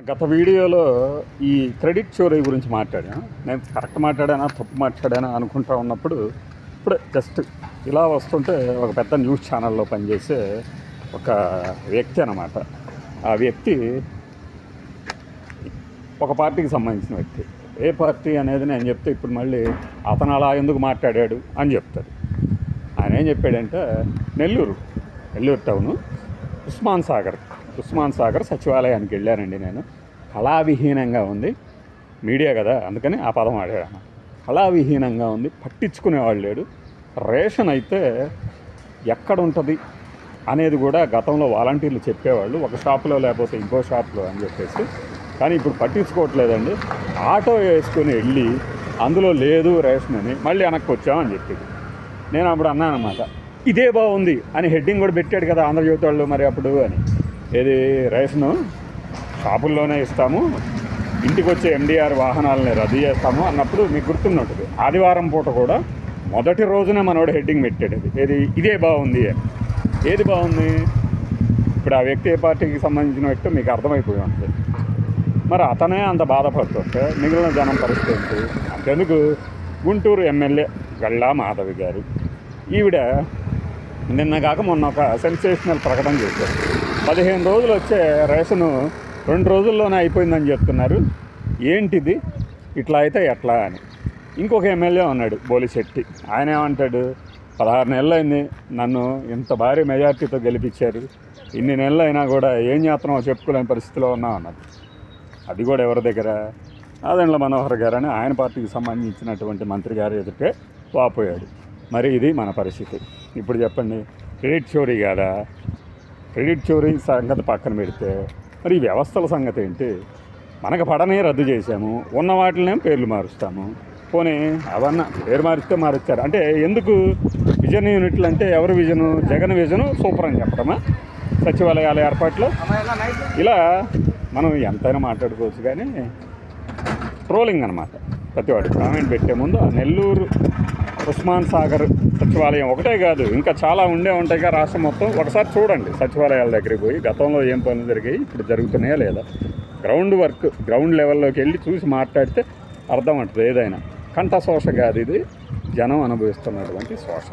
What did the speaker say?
గత వీడియోలో ఈ క్రెడిట్ చోరీ గురించి మాట్లాడాను. నేను కరెక్ట్ మాట్లాడానా తప్పు మాట్లాడానా అనుకుంటా ఉన్నప్పుడు ఇప్పుడే జస్ట్ ఇలా వస్తుంటే ఒక పెద్ద న్యూస్ ఛానల్లో పనిచేసే ఒక వ్యక్తి అన్నమాట. ఆ వ్యక్తి ఒక పార్టీకి సంబంధించిన వ్యక్తి. ఏ పార్టీ అనేది నేను చెప్తే ఇప్పుడు మళ్ళీ అతను అలా ఎందుకు మాట్లాడాడు అని చెప్తాడు. ఆయన ఏం చెప్పాడంటే నెల్లూరు టౌను ఉస్మాన్ సాగర్ సచివాలయానికి వెళ్ళానండి నేను. కళావిహీనంగా ఉంది, మీడియా కదా అందుకని ఆ పదం ఆడాను. కళావిహీనంగా ఉంది, పట్టించుకునేవాళ్ళు లేడు. రేషన్ అయితే ఎక్కడ ఉంటుంది అనేది కూడా గతంలో వాలంటీర్లు చెప్పేవాళ్ళు, ఒక షాపులో లేకపోతే ఇంకో షాపులో అని చెప్పేసి. కానీ ఇప్పుడు పట్టించుకోవట్లేదండి. ఆటో వేసుకొని వెళ్ళి అందులో లేదు రేషన్ అని మళ్ళీ వెనక్కి వచ్చామని చెప్పింది. నేను అప్పుడు అన్నాను అన్నమాట, ఇదే బాగుంది అని హెడ్డింగ్ కూడా పెట్టాడు కదా ఆంధ్రజ్యోతి వాళ్ళు మరి అప్పుడు అని. ఏది రేషను షాపుల్లోనే ఇస్తాము, ఇంటికి వచ్చే ఎండిఆర్ వాహనాలని రద్దు చేస్తాము అన్నప్పుడు మీకు గుర్తున్నట్టు ఆదివారం పూట కూడా మొదటి రోజున మనోడు హెడ్డింగ్ పెట్టాడు. ఏది ఇదే బాగుంది అని. ఏది బాగుంది? ఇప్పుడు ఆ వ్యక్తి ఏ పార్టీకి సంబంధించిన వ్యక్తి మీకు అర్థమైపోయి ఉంటుంది. మరి అతనే అంత బాధపడుతుంటే మిగిలిన జనం పరిస్థితి ఏంటి? అంతెందుకు గుంటూరు ఎమ్మెల్యే గళ్ళా మాధవి గారు, ఈవిడ నిన్న కాక మొన్న ఒక సెన్సేషనల్ ప్రకటన చేశారు. 15 రోజులు వచ్చే రేషను 2 రోజుల్లోనే అయిపోయిందని చెప్తున్నారు, ఏంటిది ఇట్లా అయితే ఎట్లా అని. ఇంకొక ఎమ్మెల్యే ఉన్నాడు బోలిశెట్టి, ఆయన ఏమంటాడు, 16 నెలలు అయింది నన్ను ఇంత భారీ మెజార్టీతో గెలిపించారు, ఇన్ని నెలలు అయినా కూడా ఏం చేస్తున్నామో చెప్పుకోలేని పరిస్థితిలో ఉన్నాం అన్నది. అది కూడా ఎవరి దగ్గర? నాదెండ్ల మనోహర్ గారు అని ఆయన పార్టీకి సంబంధించినటువంటి మంత్రి గారు ఎదుటే వాపోయాడు. మరి ఇది మన పరిస్థితి. ఇప్పుడు చెప్పండి, క్రెడిట్ చోరీ కాదా? క్రెడిట్ చోరీ సంగతి పక్కన పెడితే మరి ఈ వ్యవస్థల సంగతి ఏంటి? మనకు పడనే రద్దు చేసాము, ఉన్న వాటినే పేర్లు మారుస్తాము. పోనీ అవన్నా పేరు మారిస్తే మారుస్తారు అంటే ఎందుకు? విజన్ యూనిట్లు అంటే ఎవరి విజను? జగన్ విజను సూపర్ అని చెప్పడమా? సచివాలయాల ఏర్పాట్లు ఇలా మనం ఎంతైనా మాట్లాడుకోవచ్చు. కానీ ట్రోలింగ్ అనమాట. ప్రతివాడు కామెంట్ పెట్టే ముందు ఆ నెల్లూరు ఉస్మాన్ సాగర్ సచివాలయం ఒకటే కాదు, ఇంకా చాలా ఉండే ఉంటాయిగా రాష్ట్రం మొత్తం. ఒకసారి చూడండి సచివాలయాల దగ్గరికి పోయి గతంలో ఏం పనులు జరిగాయి, ఇప్పుడు జరుగుతున్నాయా లేదా. గ్రౌండ్ లెవెల్లోకి వెళ్ళి చూసి మాట్లాడితే అర్థం అవుతుంది ఏదైనా. కంఠ శోష కాదు ఇది, జనం అనుభవిస్తున్నటువంటి శోష.